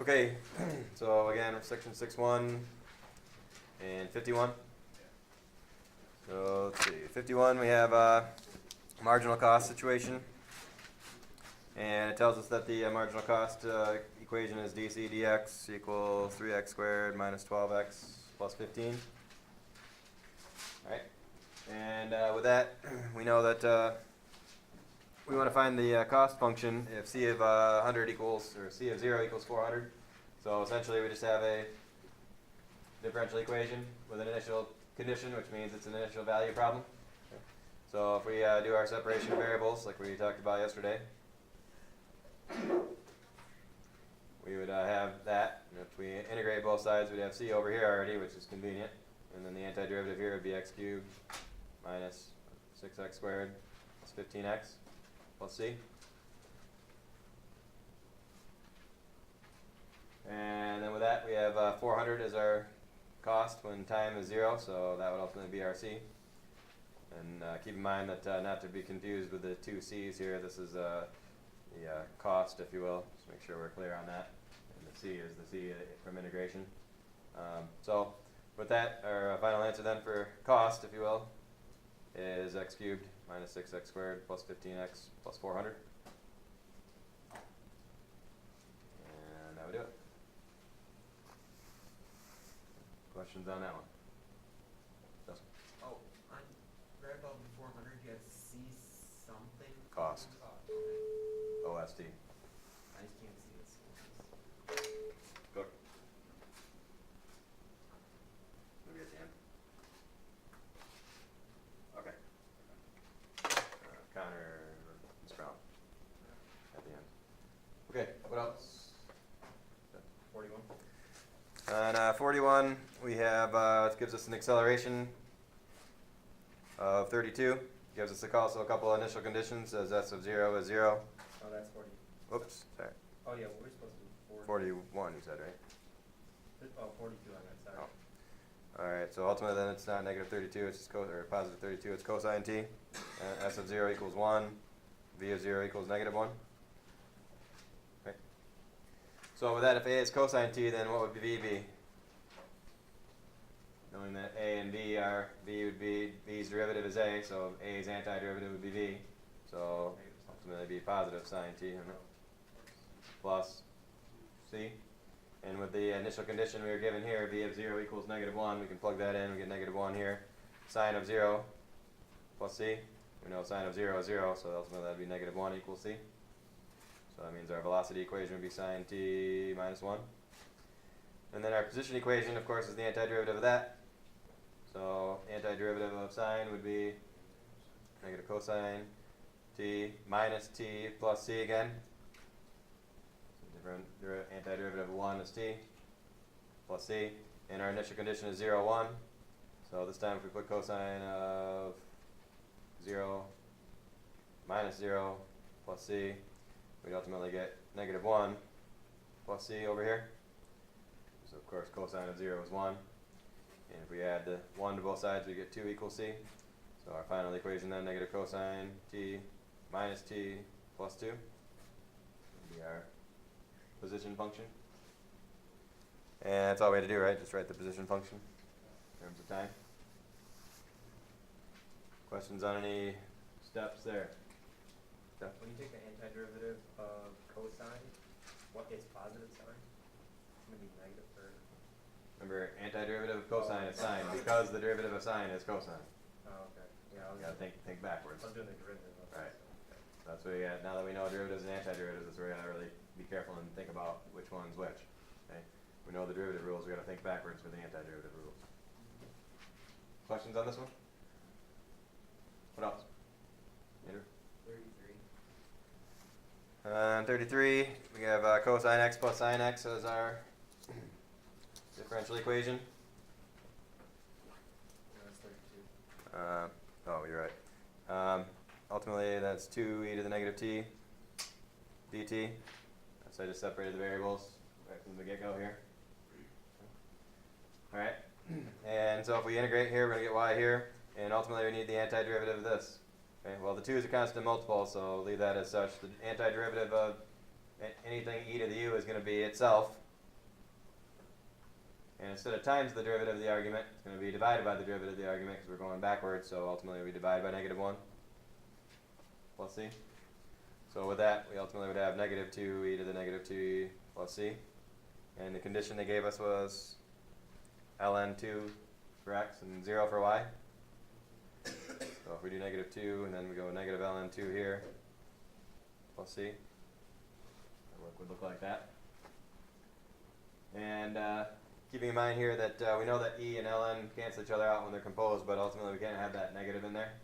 Okay, so again, section 6.1 and 51. So let's see, 51 we have marginal cost situation. And it tells us that the marginal cost equation is dc dx equals 3x squared minus 12x plus 15. Alright, and with that, we know that we want to find the cost function if c of 100 equals, or c of 0 equals 400. So essentially we just have a differential equation with an initial condition, which means it's an initial value problem. Okay. So if we do our separation of variables like we talked about yesterday, we would have that. And if we integrate both sides, we'd have c over here already, which is convenient. And then the antiderivative here would be x cubed minus 6x squared plus 15x plus c. And then with that, we have 400 as our cost when time is 0, so that would ultimately be our c. And keep in mind that not to be confused with the two c's here, this is the cost, if you will. Just make sure we're clear on that. And the c is the c from integration. So with that, our final answer then for cost, if you will, is x cubed minus 6x squared plus 15x plus 400. And that would do it. Questions on that one? Justin? Oh, on right above the 400, you have C something? Cost. Okay. OST. I just can't see it. Cook. Maybe at the end. Okay. Connor, Ms. Brown. At the end. Okay, what else? 41. On 41, we have, it gives us an acceleration of 32. Gives us also a couple of initial conditions, as s of 0 is 0. Oh, that's 40. Whoops, sorry. Oh, yeah, well, we're supposed to do 40. 41, you said, right? Oh, 42, I meant, sorry. Oh. Alright, so ultimately then it's not negative 32, it's just or positive 32, it's cosine t. S of 0 equals 1, v of 0 equals negative 1. Okay. So with that, if a is cosine t, then what would v be? Knowing that a and v are, v would be, v's derivative is a, so a's antiderivative would be v. So ultimately it'd be positive sine t, plus c. And with the initial condition we were given here, v of 0 equals negative 1, we can plug that in, we get negative 1 here. Sine of 0 plus c. We know sine of 0 is 0, so ultimately that would be negative 1 equals c. So that means our velocity equation would be sine t minus 1. And then our position equation, of course, is the antiderivative of that. So antiderivative of sine would be negative cosine t minus t plus c again. Different antiderivative of 1 is t plus c. And our initial condition is 0, 1. So this time if we put cosine of 0 minus 0 plus c, we'd ultimately get negative 1 plus c over here. So of course cosine of 0 is 1. And if we add the 1 to both sides, we get 2 equals c. So our final equation then, negative cosine t minus t plus 2 would be our position function. And that's all we had to do, right? Just write the position function in terms of time. Questions on any steps there? When you take the antiderivative of cosine, what is positive sine? It's going to be negative or... Remember, antiderivative of cosine is sine, because the derivative of sine is cosine. Oh, okay. Yeah, I was You gotta think backwards. I'm doing the derivative of Right. Okay. So that's what we got. Now that we know derivatives and antiderivatives, that's where we gotta really be careful and think about which one's which. Okay? We know the derivative rules, we gotta think backwards for the antiderivative rules. Questions on this one? What else? Andrew? 33. 33, we have cosine x plus sine x as our differential equation. Yeah, that's 32. Oh, you're right. Ultimately, that's 2e to the negative t dt. So I just separated the variables right from the get-go here. All right. And so if we integrate here, we're going to get y here. And ultimately, we need the antiderivative of this. Okay. Well, the 2 is a constant multiple, so leave that as such. The antiderivative of anything e to the u is going to be itself. instead of times the derivative of the argument, it's going to be divided by the derivative of the argument because we're going backwards, so ultimately we divide by -1 plus c. So with that, we ultimately would have -2 e to the -2e plus c. And the condition they gave us was ln2 for x and 0 for y. So if we do -2 and then we go negative ln2 here plus c, our work would look like that. And keeping in mind here that we know that e and ln cancel each other out when they're composed, but ultimately we can't have that negative in there.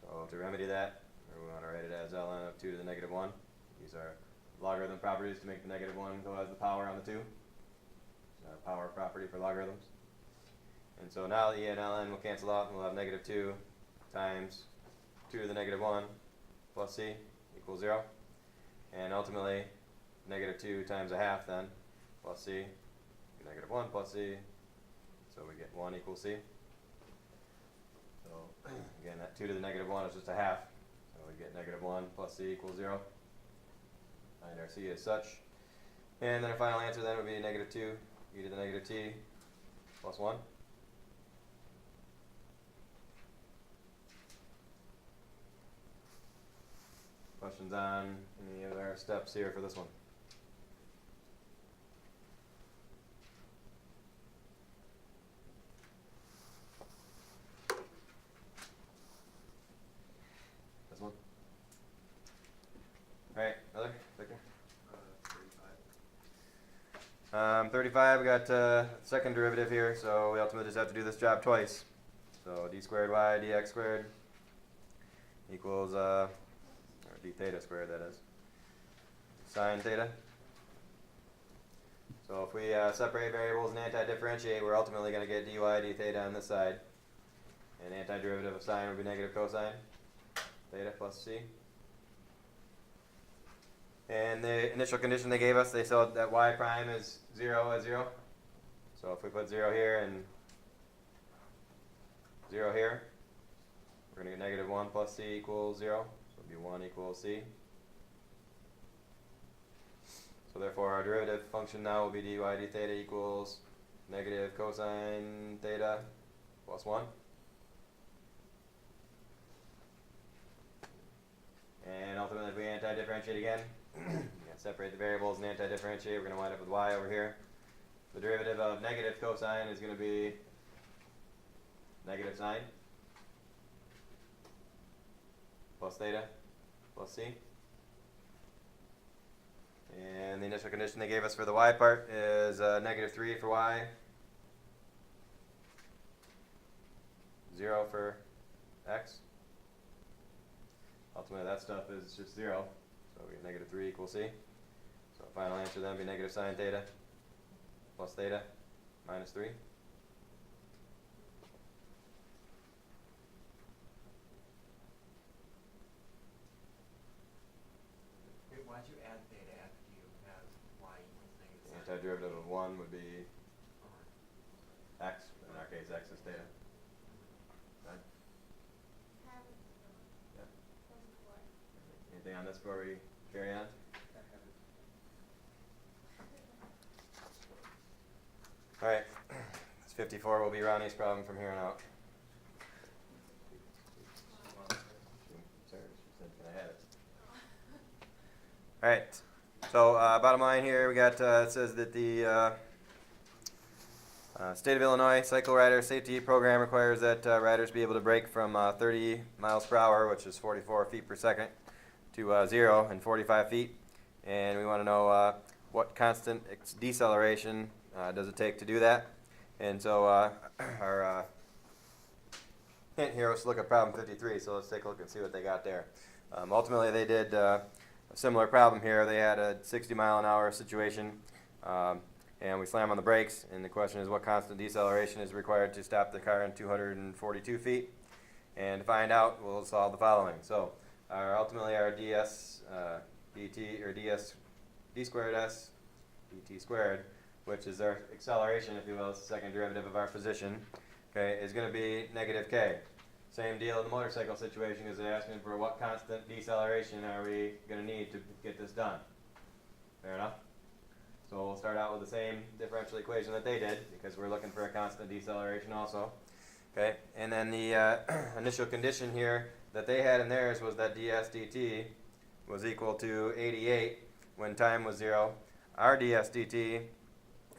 So to remedy that, we want to write it as ln of 2 to the -1. These are logarithm properties to make the -1 go as the power on the 2. So power property for logarithms. And so now e and ln will cancel out, and we'll have -2 times 2 to the -1 plus c equals 0. And ultimately, -2 times a half then plus c, -1 plus c, so we get 1 equals c. So again, that 2 to the -1 is just a half, so we get -1 plus c equals 0. Find our c as such. And then our final answer then would be -2 e to the -t plus 1. Questions on any of our steps here for this one? This one? Alright, other? Victor? 35, we got second derivative here, so we ultimately just have to do this job twice. So d squared y dx squared equals, or d theta squared that is, sine theta. So if we separate variables and anti-differentiate, we're ultimately going to get dy d theta on this side. And antiderivative of sine would be negative cosine theta plus c. And the initial condition they gave us, they said that y prime is 0 at 0. So if we put 0 here and 0 here, we're going to get -1 plus c equals 0. So it would be 1 equals c. So therefore our derivative function now will be dy d theta equals negative cosine theta plus 1. And ultimately if we anti-differentiate again, separate the variables and anti-differentiate, we're going to wind up with y over here. The derivative of negative cosine is going to be negative sine plus theta plus c. And the initial condition they gave us for the y part is -3 for y, 0 for x. Ultimately that stuff is just 0, so we get -3 equals c. So final answer then would be negative sine theta plus theta minus 3. Why'd you add theta after you have y equals The -sine? antiderivative of 1 would be x. In our case, x is theta. Right? Yeah. Anything on this before we carry on? Alright. This 54 will be Ronnie's problem from here on out. Sorry, she said, can I have it? Alright. So, bottom line here, we got, it says that the State of Illinois Cycle Rider Safety Program requires that riders be able to brake from 30 miles per hour, which is 44 feet per second, to 0 in 45 feet. And we want to know what constant deceleration does it take to do that. And so our hint here was to look at problem 53, so let's take a look and see what they got there. Ultimately, they did a similar problem here. They had a 60-mile-an-hour situation, and we slam on the brakes, and the question is what constant deceleration is required to stop the car in 242 feet. And to find out, we'll solve the following. So ultimately our ds dt, or ds d squared s dt squared, which is our acceleration, if you will, it's the second derivative of our position, okay, is going to be -k. Same deal in the motorcycle situation, because they're asking for what constant deceleration are we going to need to get this done. Fair enough? So we'll start out with the same differential equation that they did, because we're looking for a constant deceleration also. Okay, and then the initial condition here that they had in theirs was that ds dt was equal to 88 when time was 0. Our ds dt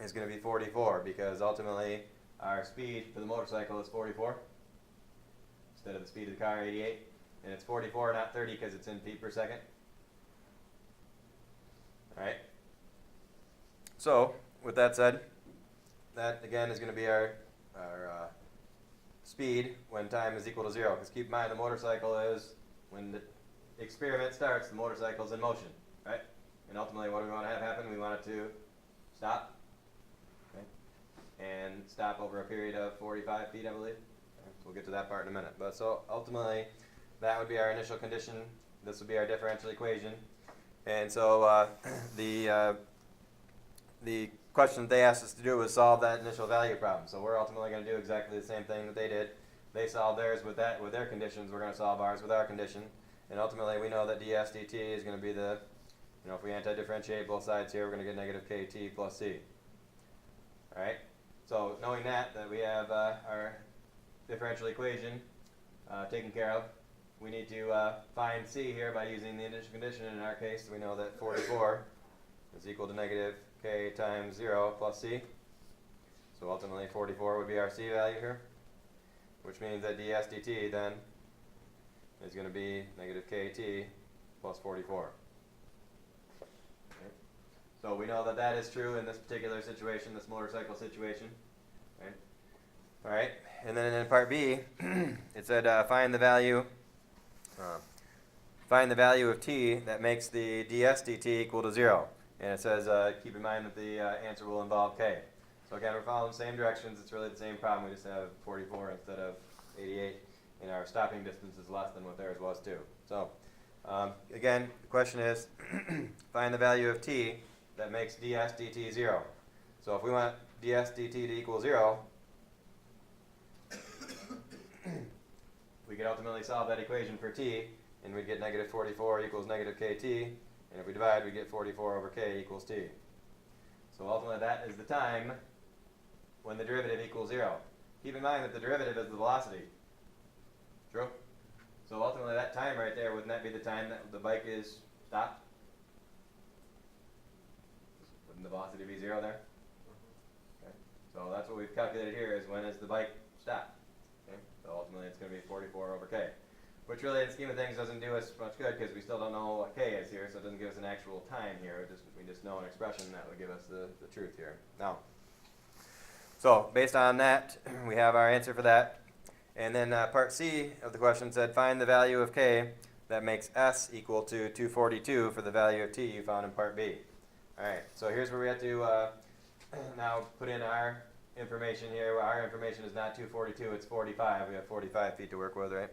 is going to be 44, because ultimately our speed for the motorcycle is 44 instead of the speed of the car, 88. And it's 44, not 30, because it's in feet per second. Alright. So, with that said, that again is going to be our speed when time is equal to 0. Because keep in mind, the motorcycle is, when the experiment starts, the motorcycle's in motion. Right? And ultimately, what do we want to have happen? We want it to stop. Okay? And stop over a period of 45 feet, I believe. Okay. We'll get to that part in a minute. But so, ultimately, that would be our initial condition. This would be our differential equation. And so, the question they asked us to do was solve that initial value problem. So we're ultimately going to do exactly the same thing that they did. They solved theirs with their conditions. We're going to solve ours with our condition. And ultimately, we know that ds dt is going to be the, if we anti-differentiate both sides here, we're going to get negative kt plus c. All right. So knowing that we have our differential equation taken care of, we need to find c here by using the initial condition. In our case, we know that 44 is equal to negative k times 0 plus c. So ultimately 44 would be our c value here, which means that ds dt then is going to be negative kt plus 44. Okay. So we know that that is true in this particular situation, this motorcycle situation. Okay. All right, and then in part B, it said find the value of t that makes the ds dt equal to 0. And it says, keep in mind that the answer will involve k. So again, we're following the same directions. It's really the same problem. We just have 44 instead of 88. And our stopping distance is less than what theirs was too. So again, the question is, find the value of t that makes ds dt 0. So if we want ds dt to equal 0, we could ultimately solve that equation for t, and we'd get negative 44 equals negative kt. And if we divide, we get 44 over k equals t. So ultimately, that is the time when the derivative equals 0. Keep in mind that the derivative is the velocity. True? So ultimately, that time right there, wouldn't that be the time that the bike is stopped? Wouldn't the velocity be 0 there? Okay. So that's what we've calculated here, is when is the bike stopped. Okay. So ultimately, it's going to be 44 over k. Which really, in the scheme of things, doesn't do us much good, because we still don't know what k is here, so it doesn't give us an actual time here. We just know an expression that would give us the truth here. Now, so based on that, we have our answer for that. And then part C of the question said, find the value of k that makes s equal to 242 for the value of t you found in part B. All right, so here's where we have to now put in our information here. Our information is not 242, it's 45. We have 45 feet to work with, right?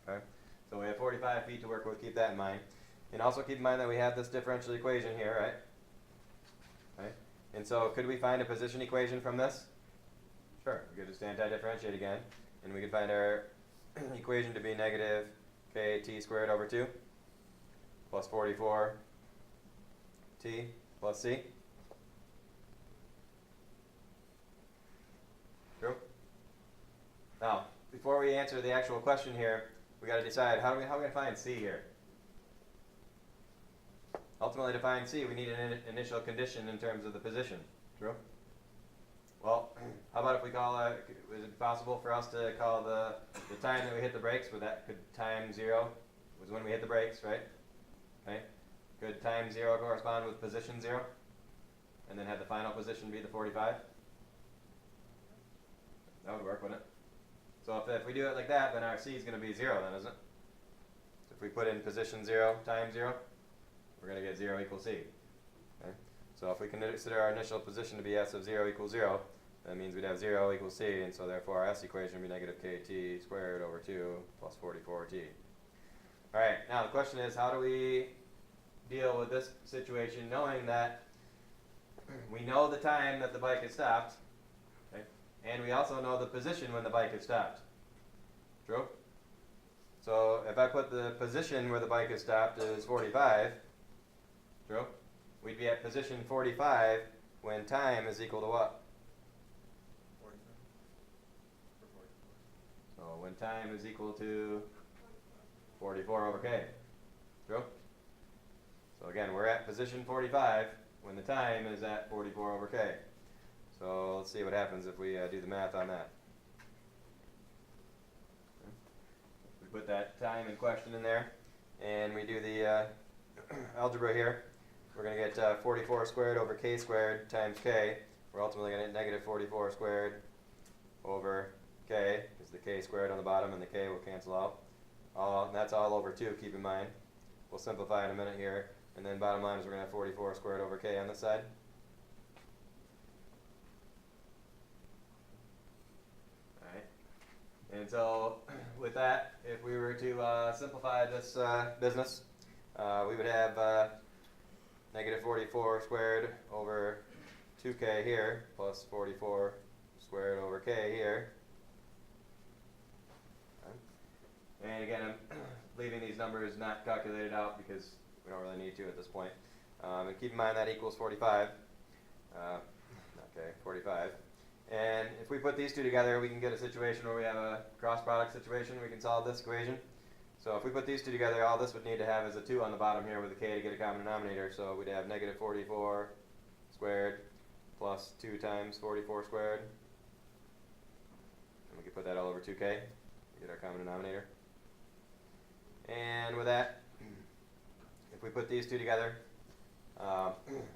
Okay. So we have 45 feet to work with, keep that in mind. And also keep in mind that we have this differential equation here, right? Okay. And so could we find a position equation from this? Sure, we could just anti-differentiate again. And we could find our equation to be negative kt squared over 2 plus 44 t plus c. True? Now, before we answer the actual question here, we got to decide how are we going to find c here. Ultimately, to find c, we need an initial condition in terms of the position. True? Well, how about if we call is it possible for us to call the time that we hit the brakes, where that could time 0 was when we hit the brakes, right? Okay. Could time 0 correspond with position 0? And then have the final position be the 45? That would work, wouldn't it? So if we do it like that, then our c is going to be 0 then, isn't it? So if we put in position 0 times 0, we're going to get 0 equals c. Okay? So if we consider our initial position to be s of 0 equals 0, that means we'd have 0 equals c, and so therefore our s equation would be negative kt squared over 2 plus 44t. All right, now the question is, how do we deal with this situation knowing that we know the time that the bike is stopped, okay, and we also know the position when the bike is stopped? True? So if I put the position where the bike is stopped is 45, true? we'd be at position 45 when time is equal to what? 45. Or 44. So when time is equal to 44 over k. True? So again, we're at position 45 when the time is at 44 over k. So let's see what happens if we do the math on that. We put that time in question in there, and we do the algebra here. We're going to get 44 squared over k squared times k. We're ultimately going to get negative 44 squared over k, because the k squared on the bottom and the k will cancel out. And that's all over 2, keep in mind. We'll simplify in a minute here. And then bottom line is we're going to have 44 squared over k on this side. Alright. And so with that, if we were to simplify this business, we would have negative 44 squared over 2k here, plus 44 squared over k here. And again, I'm leaving these numbers not calculated out because we don't really need to at this point. And keep in mind that equals 45. Okay, 45. And if we put these two together, we can get a situation where we have a cross product situation. We can solve this equation. So if we put these two together, all this would need to have is a 2 on the bottom here with a k to get a common denominator. So we'd have negative 44 squared plus 2 times 44 squared. And we could put that all over 2k to get our common denominator. And with that, if we put these two together,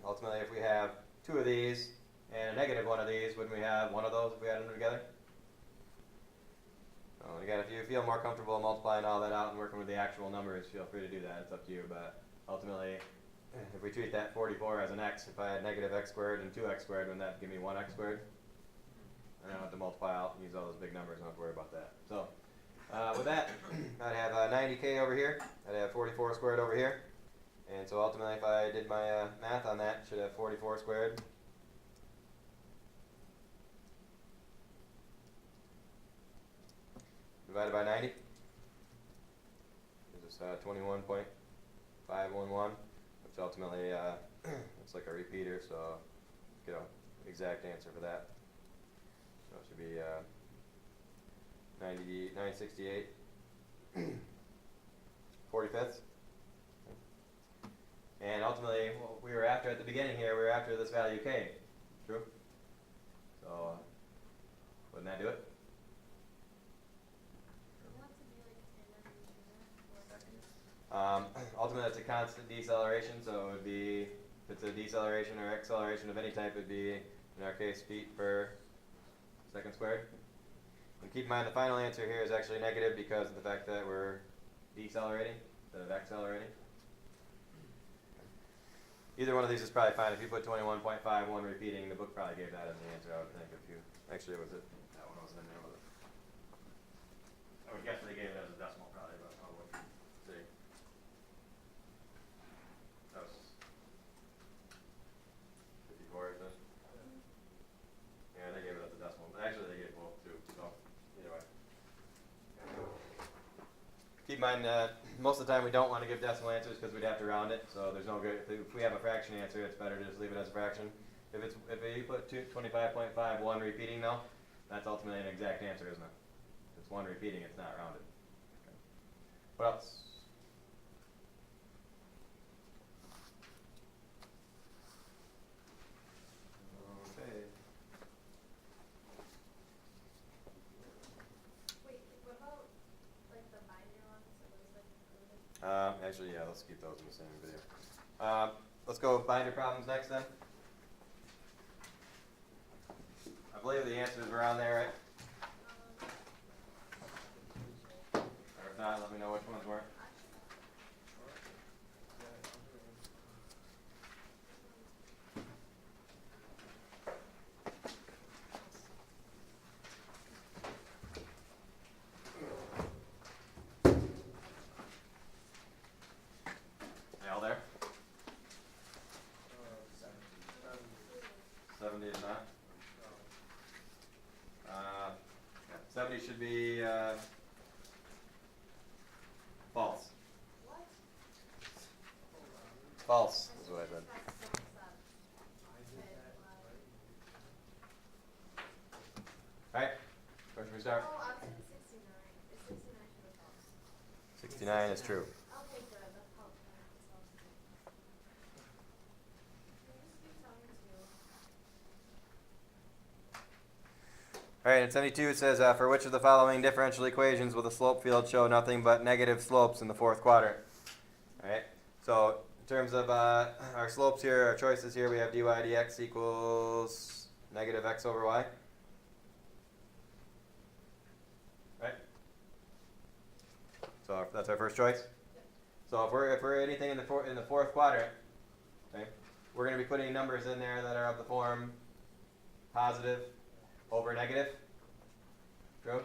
ultimately if we have 2 of these and a negative 1 of these, wouldn't we have 1 of those if we had them together? Again, if you feel more comfortable multiplying all that out and working with the actual numbers, feel free to do that. It's up to you. But ultimately, if we treat that 44 as an x, if I had negative x squared and 2x squared, wouldn't that give me 1x squared? And I don't have to multiply out and use all those big numbers. I don't have to worry about that. So with that, I'd have 90k over here. I'd have 44 squared over here. And so ultimately, if I did my math on that, should have 44 squared divided by 90. This is 21.511, which ultimately looks like a repeater, so get an exact answer for that. So it should be 968 45ths. And ultimately, what we were after at the beginning here, we were after this value k. True? So wouldn't that do it? Ultimately, that's a constant deceleration, so it would be, if it's a deceleration or acceleration of any type, it would be, in our case, feet per second squared. And keep in mind, the final answer here is actually negative because of the fact that we're decelerating instead of accelerating. Either one of these is probably fine. If you put 21.51 repeating, the book probably gave that as the answer, I would think. If you actually, was it? That one wasn't in there, was it? I would guess they gave it as a decimal, probably, but I'll look and see. That was 54, isn't it? Yeah, they gave it as a decimal. Actually, they gave both too. So either way. Keep in mind, most of the time we don't want to give decimal answers because we'd have to round it. So there's no good. If we have a fraction answer, it's better to just leave it as a fraction. If you put 25.51 repeating though, that's ultimately an exact answer, isn't it? If it's 1 repeating, it's not rounded. Okay. What else? Okay. Wait, what about like the binary ones? Are those like included? Actually, yeah, let's keep those in the same video. Let's go with binder problems next then. I believe the answers were on there, right? Or if not, let me know which ones weren't. They all there? 70 is not. 70 should be false. What? False is what I said. Alright, where should we start? Oh, I was in 69. Is 69 true or false? 69 is true. Okay, good. That helps. That helps me. Can you just keep telling me to? Alright, in 72 it says, for which of the following differential equations will the slope field show nothing but negative slopes in the fourth quadrant? Alright, so in terms of our slopes here, our choices here, we have dy dx equals negative x over y. Right? So that's our first choice. So if we're anything in the fourth quadrant, okay, we're going to be putting numbers in there that are of the form positive over negative. True.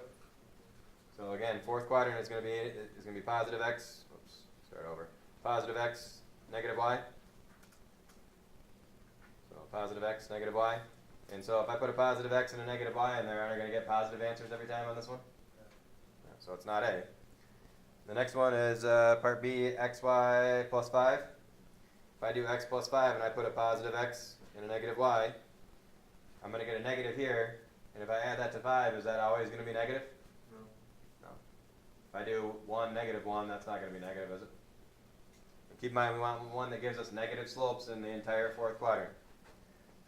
So again, fourth quadrant is going to be positive x. Oops, start over. Positive x, negative y. So positive x, negative y. And so if I put a positive x and a negative y in there, aren't I going to get positive answers every time on this one? Yeah, so it's not A. The next one is part B, xy plus 5. If I do x plus 5 and I put a positive x and a negative y, I'm going to get a negative here. And if I add that to 5, is that always going to be negative? No. No. If I do 1, negative 1, that's not going to be negative, is it? And keep in mind, we want one that gives us negative slopes in the entire fourth quadrant.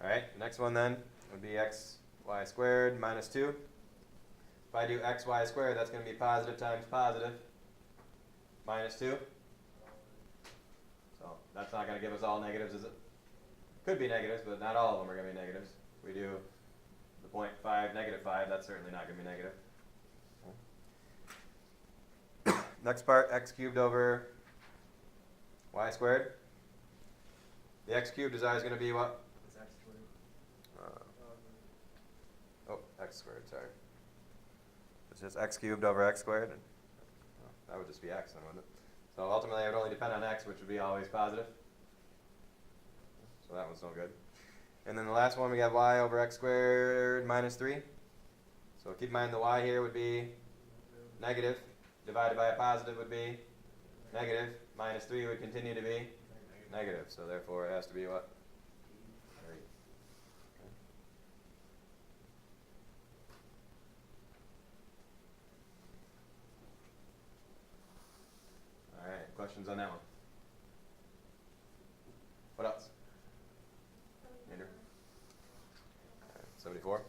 Alright, the next one then would be xy squared minus 2. If I do xy squared, that's going to be positive times positive minus 2. So that's not going to give us all negatives, is it? Could be negatives, but not all of them are going to be negatives. If we do the 0.5, negative 5, that's certainly not going to be negative. Next part, x cubed over y squared. The x cubed is always going to be what? It's x squared. X squared, sorry. It's just x cubed over x squared. And, well, that would just be x then, wouldn't it? So ultimately it would only depend on x, which would be always positive. So that one's no good. And then the last one, we got y over x squared minus 3. So keep in mind the y here would be negative. Divided by a positive would be negative. Minus 3 would continue to be negative. So therefore it has to be what? 3. Alright, questions on that one? What else? Andrew? 74.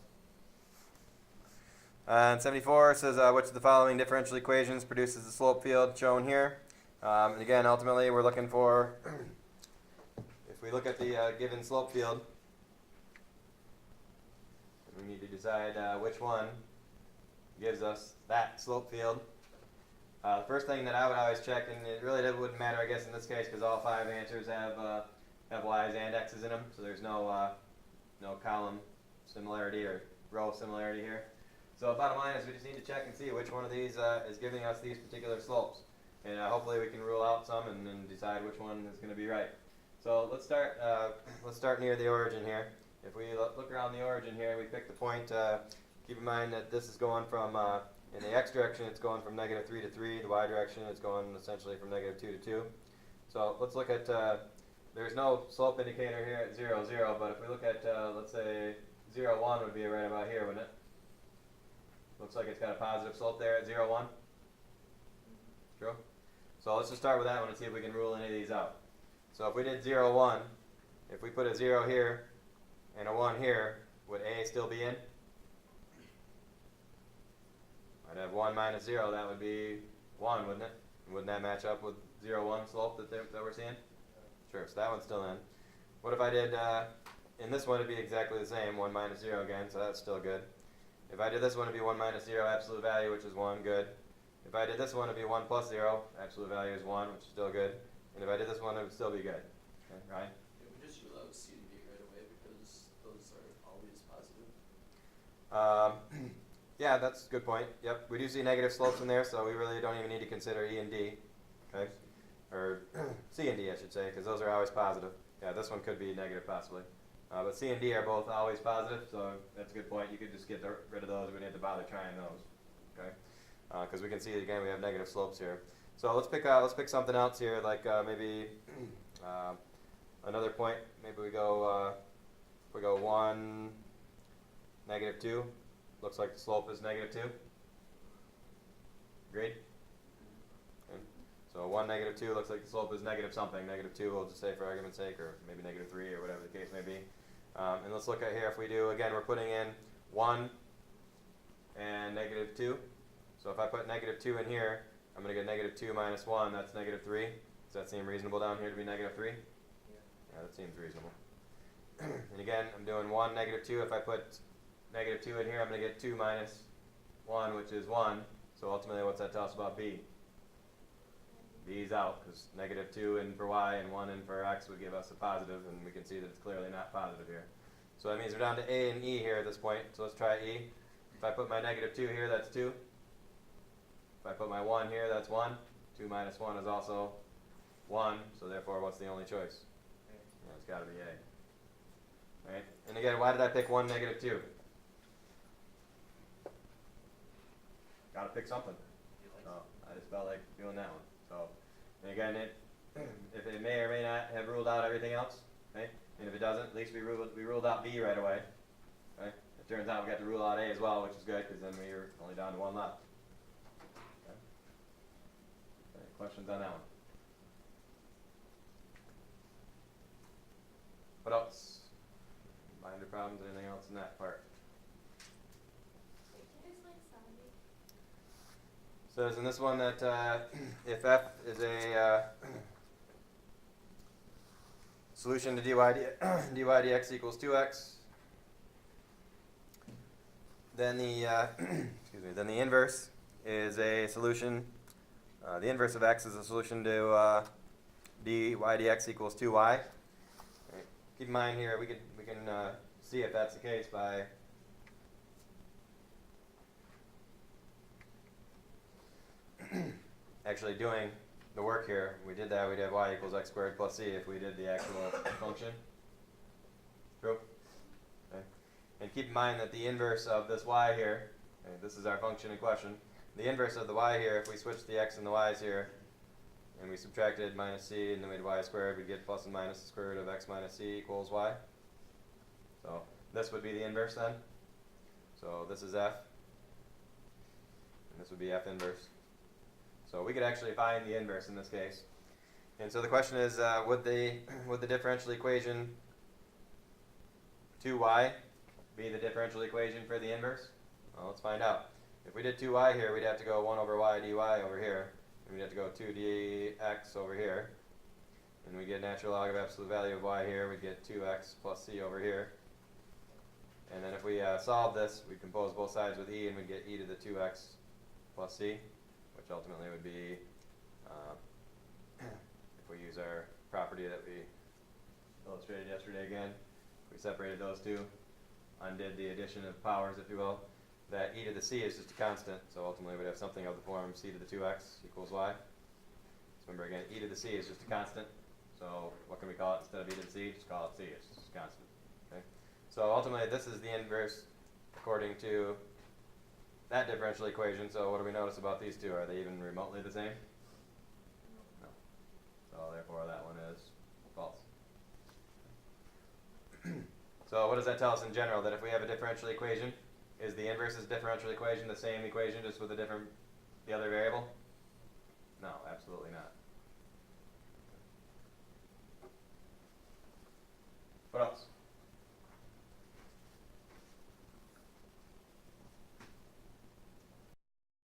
And 74 says, which of the following differential equations produces the slope field shown here? And again, ultimately, we're looking for, if we look at the given slope field, we need to decide which one gives us that slope field. The first thing that I would always check, and it really wouldn't matter, I guess, in this case, because all 5 answers have y's and x's in them, so there's no column similarity or row similarity here. So bottom line is we just need to check and see which one of these is giving us these particular slopes. And hopefully we can rule out some and then decide which one is going to be right. So let's start near the origin here. If we look around the origin here, we pick the point. Keep in mind that this is going from, in the x direction, it's going from negative 3 to 3. The y direction, it's going essentially from negative 2 to 2. So let's look at, there's no slope indicator here at 0, 0, but if we look at, let's say, 0, 1 would be right about here, wouldn't it? Looks like it's got a positive slope there at 0, 1. True? So let's just start with that one and see if we can rule any of these out. So if we did 0, 1, if we put a 0 here and a 1 here, would A still be in? I'd have 1 minus 0, that would be 1, wouldn't it? Wouldn't that match up with 0, 1 slope that we're seeing? Sure, so that one's still in. What if I did, in this one it'd be exactly the same, 1 minus 0 again, so that's still good. If I did this one, it'd be 1 minus 0, absolute value, which is 1, good. If I did this one, it'd be 1 plus 0, absolute value is 1, which is still good. And if I did this one, it would still be good. Okay, Ryan? Yeah, we just rule out C and D right away because those are always positive. Yeah, that's a good point. Yep, we do see negative slopes in there, so we really don't even need to consider E and D. Okay? Or C and D, I should say, because those are always positive. Yeah, this one could be negative possibly. But C and D are both always positive, so that's a good point. You could just get rid of those. We don't have to bother trying those. Okay? Because we can see, again, we have negative slopes here. So let's pick something else here, like maybe another point. Maybe we go 1, negative 2. looks like the slope is -2. Agreed? Okay. So 1, -2 looks like the slope is negative something. -2 we'll just say for argument's sake, or maybe -3 or whatever the case may be. And let's look at here if we do, again, we're putting in 1 and -2. So if I put -2 in here, I'm going to get -2 minus 1, that's -3. Does that seem reasonable down here to be -3? Yeah. Yeah, that seems reasonable. And again, I'm doing 1, -2. If I put -2 in here, I'm going to get 2 minus 1, which is 1. So ultimately, what's that tell us about b? B's out, because -2 in for y and 1 in for x would give us a positive, and we can see that it's clearly not positive here. So that means we're down to a and e here at this point, so let's try e. If I put my -2 here, that's 2. If I put my 1 here, that's 1. 2 minus 1 is also 1, so therefore what's the only choice? Yeah, it's got to be a. Right? And again, why did I pick 1, -2? Got to pick something. Oh, I just felt like doing that one. So, and again, if it may or may not have ruled out everything else, okay? And if it doesn't, at least we ruled out B right away. Okay? It turns out we got to rule out A as well, which is good because then we are only down to 1 left. Okay? Any questions on that one? What else? Binder problems? Anything else in that part? Wait, can you explain 70? Says in this one that if f is a solution to dy dx equals 2x, then the excuse me, then the inverse is a solution. The inverse of x is a solution to dy dx equals 2y. Right. Keep in mind here we can see if that's the case by actually doing the work here. We did that, we'd have y equals x squared plus c if we did the actual function. True? Okay. And keep in mind that the inverse of this y here, okay, this is our function in question, the inverse of the y here, if we switch the x and the y's here, and we subtracted minus c and then we had y squared, we'd get plus and minus the square root of x minus c equals y. So this would be the inverse then. So this is f, and this would be f inverse. So we could actually find the inverse in this case. And so the question is, would the differential equation 2y be the differential equation for the inverse? Well, let's find out. If we did 2y here, we'd have to go 1 over y dy over here. And we'd have to go 2 dx over here. And we get natural log of absolute value of y here. We'd get 2x plus c over here. And then if we solve this, we'd compose both sides with e, and we'd get e to the 2x plus c, which ultimately would be, if we use our property that we illustrated yesterday again, if we separated those two, undid the addition of powers, if you will, that e to the c is just a constant, so ultimately we'd have something of the form c to the 2x equals y. So remember again, e to the c is just a constant, so what can we call it instead of e to the c? Just call it c, it's just a constant. Okay? So ultimately this is the inverse according to that differential equation. So what do we notice about these two? Are they even remotely the same? No. So therefore that one is false. So what does that tell us in general? That if we have a differential equation, is the inverse's differential equation the same equation just with the other variable? No, absolutely not. What else?